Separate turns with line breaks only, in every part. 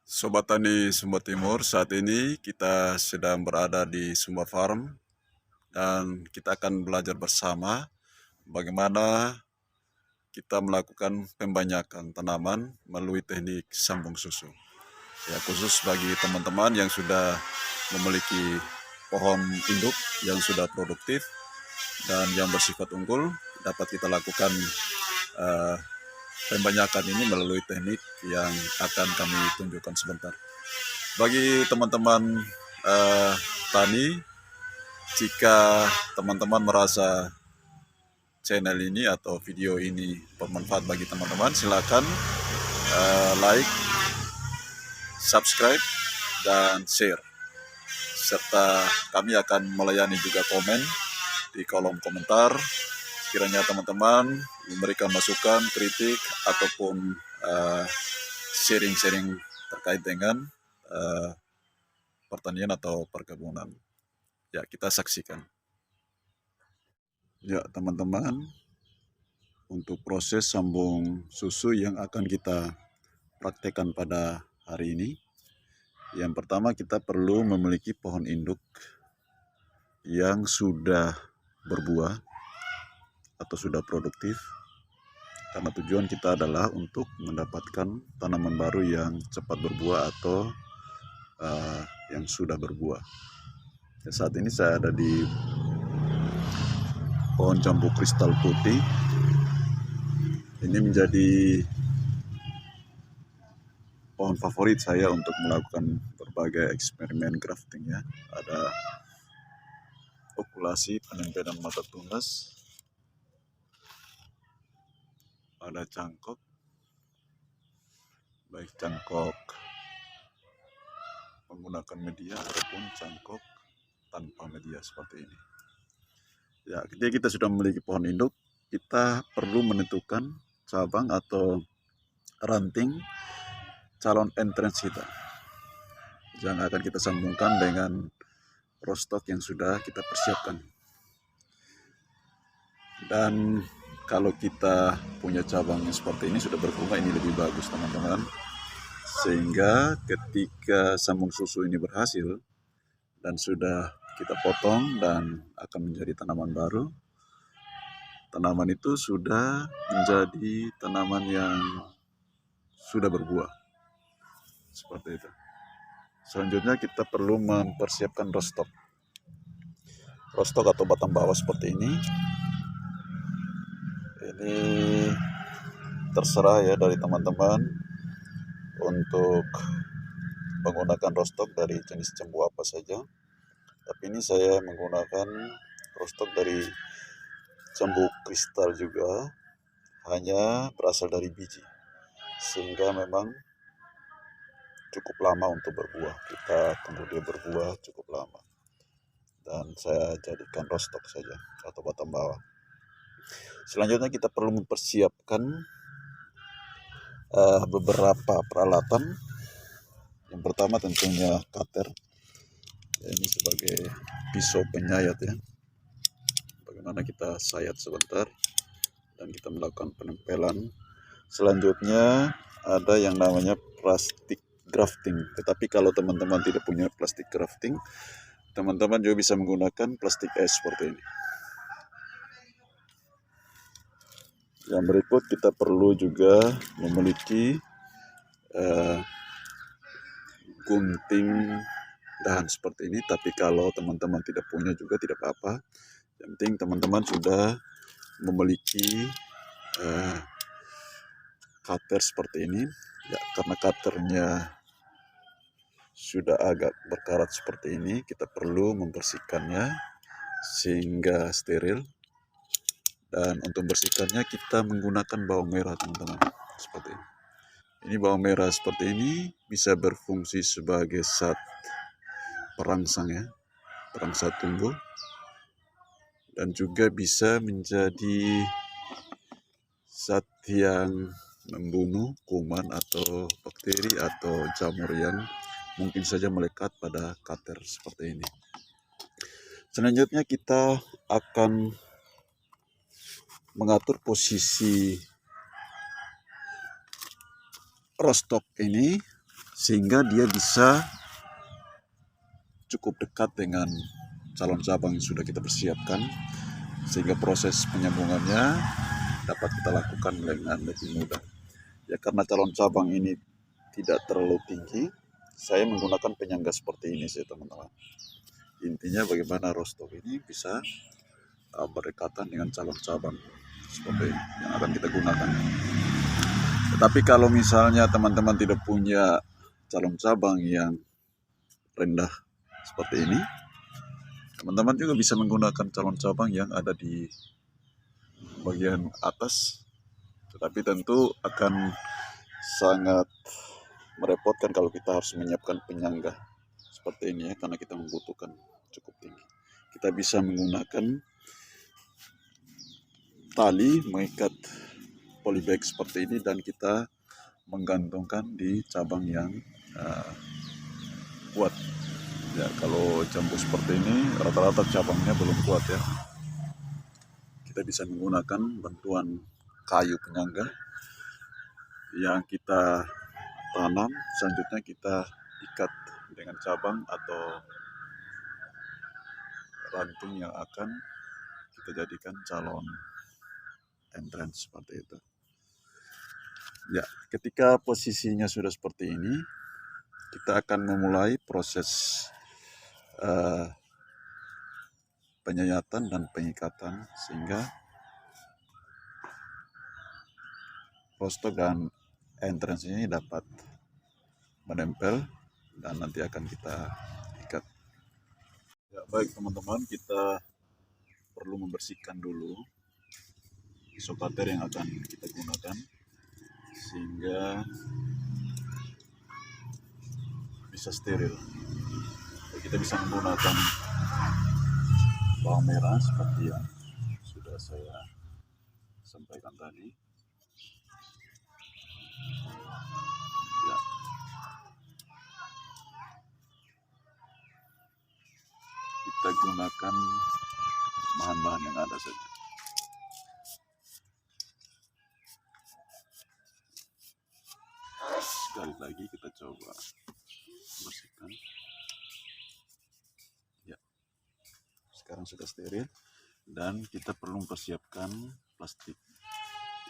Sobat Tani Sumba Timur, saat ini kita sedang berada di Sumba Farm dan kita akan belajar bersama bagaimana kita melakukan pembanyakan tanaman melalui teknik sambung susu. Ya, khusus bagi teman-teman yang sudah memiliki pohon induk yang sudah produktif dan yang bersifat unggul, dapat kita lakukan pembanyakan ini melalui teknik yang akan kami tunjukkan sebentar. Bagi teman-teman tani, jika teman-teman merasa channel ini atau video ini bermanfaat bagi teman-teman, silakan like, subscribe, dan share. Serta kami akan melayani juga komen di kolom komentar. Sekiranya teman-teman memberikan masukan, kritik, ataupun sharing-sharing terkait dengan pertanian atau perkebunan. Ya, kita saksikan. Ya, teman-teman, untuk proses sambung susu yang akan kita praktekkan pada hari ini, yang pertama kita perlu memiliki pohon induk yang sudah berbuah atau sudah produktif, karena tujuan kita adalah untuk mendapatkan tanaman baru yang cepat berbuah atau yang sudah berbuah. Ya, saat ini saya ada di pohon jambu kristal putih. Ini menjadi pohon favorit saya untuk melakukan berbagai eksperimen grafting ya. Ada okulasi, penempelan mata tunas, ada cangkok, baik cangkok menggunakan media ataupun cangkok tanpa media seperti ini. Ya, ketika kita sudah memiliki pohon induk, kita perlu menentukan cabang atau ranting calon entrance kita yang akan kita sambungkan dengan rostok yang sudah kita persiapkan. Dan kalau kita punya cabang yang seperti ini sudah berbunga, ini lebih bagus teman-teman, sehingga ketika sambung susu ini berhasil dan sudah kita potong dan akan menjadi tanaman baru, tanaman itu sudah menjadi tanaman yang sudah berbuah seperti itu. Selanjutnya kita perlu mempersiapkan rostok atau batang bawah seperti ini. Ini terserah ya dari teman-teman untuk menggunakan rostok dari jenis jambu apa saja. Tapi ini saya menggunakan rostok dari jambu kristal juga, hanya berasal dari biji, sehingga memang cukup lama untuk berbuah. Kita tunggu dia berbuah cukup lama, dan saya jadikan rostok saja atau batang bawah. Selanjutnya kita perlu mempersiapkan beberapa peralatan. Yang pertama tentunya cutter. Ini sebagai pisau penyayat ya. Bagaimana kita sayat sebentar dan kita melakukan penempelan. Selanjutnya ada yang namanya plastik grafting. Tetapi kalau teman-teman tidak punya plastik grafting, teman-teman juga bisa menggunakan plastik es seperti ini. Yang berikut kita perlu juga memiliki gunting dahan seperti ini. Tapi kalau teman-teman tidak punya juga tidak apa-apa. Yang penting teman-teman sudah memiliki cutter seperti ini ya. Karena cutternya sudah agak berkarat seperti ini, kita perlu membersihkannya sehingga steril. Dan untuk membersihkannya kita menggunakan bawang merah teman-teman, seperti ini. Ini bawang merah seperti ini bisa berfungsi sebagai zat perangsang ya, perangsang tumbuh, dan juga bisa menjadi zat yang membunuh kuman atau bakteri atau jamur yang mungkin saja melekat pada cutter seperti ini. Selanjutnya kita akan mengatur posisi rostok ini sehingga dia bisa cukup dekat dengan calon cabang yang sudah kita persiapkan, sehingga proses penyambungannya dapat kita lakukan dengan lebih mudah. Ya, karena calon cabang ini tidak terlalu tinggi, saya menggunakan penyangga seperti ini sih teman-teman. Intinya bagaimana rostov ini bisa berdekatan dengan calon cabang seperti ini yang akan kita gunakan. Tetapi kalau misalnya teman-teman tidak punya calon cabang yang rendah seperti ini, teman-teman juga bisa menggunakan calon cabang yang ada di bagian atas, tetapi tentu akan sangat merepotkan kalau kita harus menyiapkan penyangga seperti ini ya, karena kita membutuhkan cukup tinggi. Kita bisa menggunakan tali mengikat polybag seperti ini dan kita menggantungkan di cabang yang kuat. Ya, kalau jambu seperti ini rata-rata cabangnya belum kuat ya. Kita bisa menggunakan bantuan kayu penyangga yang kita tanam, selanjutnya kita ikat dengan cabang atau ranting yang akan kita jadikan calon entrance seperti itu. Ya, ketika posisinya sudah seperti ini, kita akan memulai proses penyayatan dan pengikatan sehingga rostov dan entrance ini dapat menempel dan nanti akan kita ikat. Ya, baik teman-teman, kita perlu membersihkan dulu isopater yang akan kita gunakan sehingga bisa steril. Jadi kita bisa menggunakan bawang merah seperti yang sudah saya sampaikan tadi. Ya. Kita gunakan bahan-bahan yang ada saja. Sekali lagi kita coba bersihkan. Ya, sekarang sudah steril dan kita perlu mempersiapkan plastik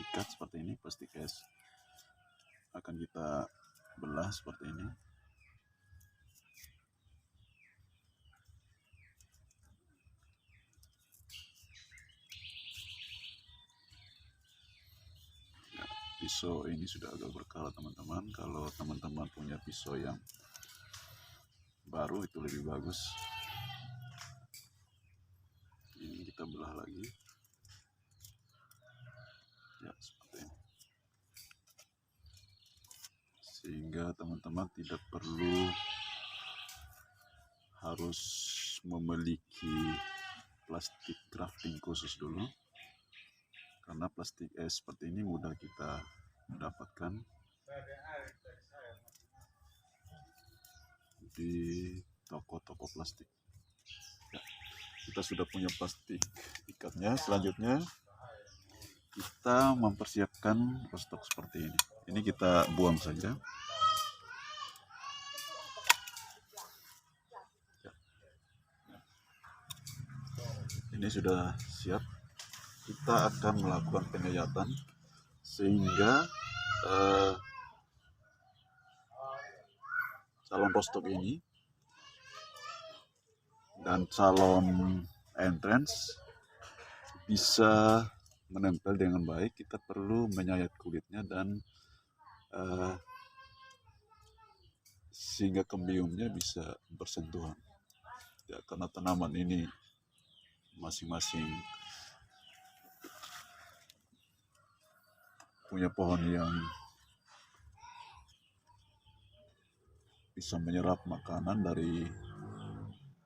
ikat seperti ini, plastik es. Akan kita belah seperti ini. Pisau ini sudah agak berkarat teman-teman. Kalau teman-teman punya pisau yang baru itu lebih bagus. Ini kita belah lagi. Ya, seperti ini. Sehingga teman-teman tidak perlu harus memiliki plastik crafting khusus dulu. Karena plastik es seperti ini mudah kita dapatkan di toko-toko plastik. Ya, kita sudah punya plastik ikatnya. Selanjutnya kita mempersiapkan rostov seperti ini. Ini kita buang saja. Ya. Ini sudah siap. Kita akan melakukan penyayatan sehingga calon rostov ini dan calon entrance bisa menempel dengan baik. Kita perlu menyayat kulitnya dan sehingga kembiumnya bisa bersentuhan. Ya, karena tanaman ini masing-masing punya pohon yang bisa menyerap makanan dari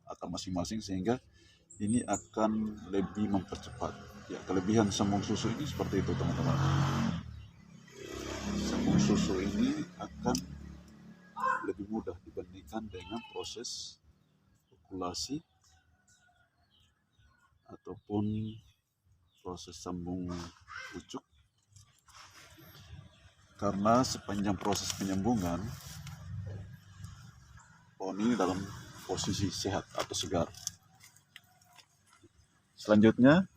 akar masing-masing, sehingga ini akan lebih mempercepat. Ya, kelebihan sembung susu ini seperti itu teman-teman. Sembung susu ini akan lebih mudah dibandingkan dengan proses okulasi ataupun proses sambung pucuk, karena sepanjang proses penyambungan pohon ini dalam posisi sehat atau segar. Selanjutnya,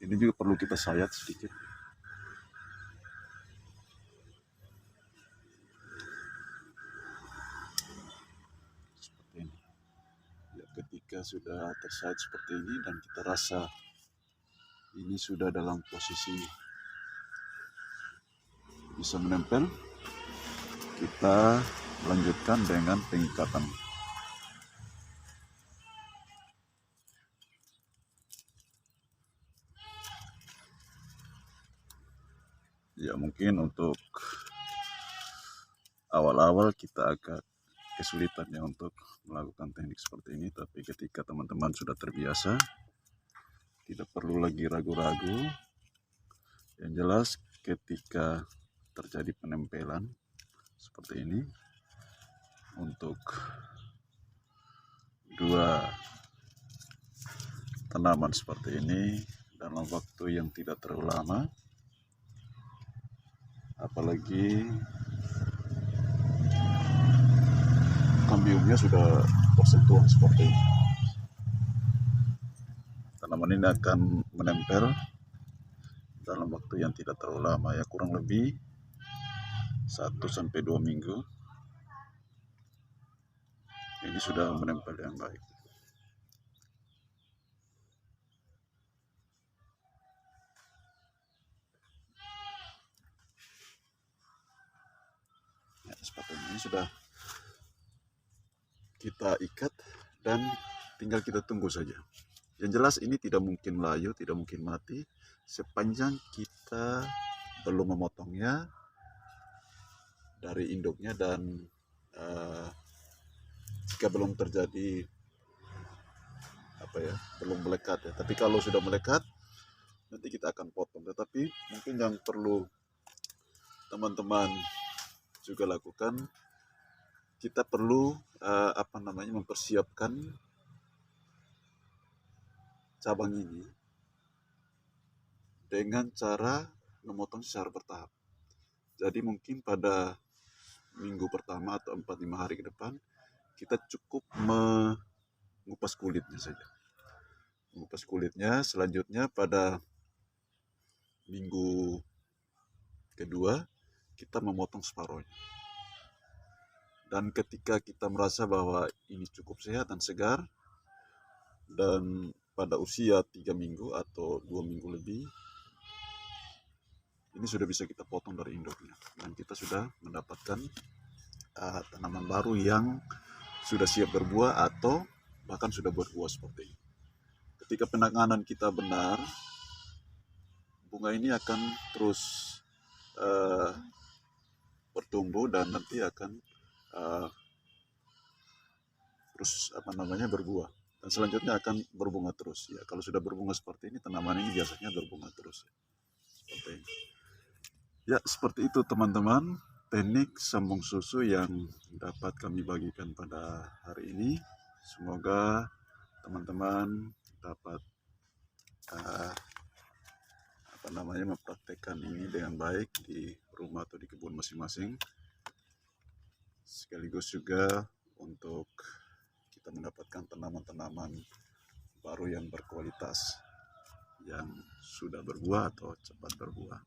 ini juga perlu kita sayat sedikit. Seperti ini. Ya, ketika sudah tersayat seperti ini dan kita rasa ini sudah dalam posisi bisa menempel, kita lanjutkan dengan pengikatan. Ya, mungkin untuk awal-awal kita agak kesulitan ya untuk melakukan teknik seperti ini, tapi ketika teman-teman sudah terbiasa, tidak perlu lagi ragu-ragu. Yang jelas ketika terjadi penempelan seperti ini untuk dua tanaman seperti ini dalam waktu yang tidak terlalu lama, apalagi kambiumnya sudah tersentuh seperti ini, tanaman ini akan menempel dalam waktu yang tidak terlalu lama, ya kurang lebih 1-2 minggu. Ini sudah menempel yang baik. Ya, seperti ini sudah kita ikat dan tinggal kita tunggu saja. Yang jelas ini tidak mungkin layu, tidak mungkin mati sepanjang kita belum memotongnya dari induknya dan jika belum terjadi belum melekat ya. Tapi kalau sudah melekat nanti kita akan potong. Tetapi mungkin yang perlu teman-teman juga lakukan, kita perlu mempersiapkan cabang ini dengan cara memotong secara bertahap. Jadi mungkin pada minggu pertama atau 4-5 hari ke depan kita cukup mengupas kulitnya saja. Mengupas kulitnya, selanjutnya pada minggu kedua kita memotong separuhnya. Dan ketika kita merasa bahwa ini cukup sehat dan segar, dan pada usia 3 minggu atau 2 minggu lebih, ini sudah bisa kita potong dari induknya. Dan kita sudah mendapatkan tanaman baru yang sudah siap berbuah atau bahkan sudah berbuah seperti ini. Ketika penanganan kita benar, bunga ini akan terus bertumbuh dan nanti akan terus berbuah, dan selanjutnya akan berbunga terus ya. Kalau sudah berbunga seperti ini, tanaman ini biasanya berbunga terus ya. Seperti ini. Ya, seperti itu teman-teman teknik sambung susu yang dapat kami bagikan pada hari ini. Semoga teman-teman dapat mempraktekkan ini dengan baik di rumah atau di kebun masing-masing, sekaligus juga untuk kita mendapatkan tanaman-tanaman baru yang berkualitas, yang sudah berbuah atau cepat berbuah.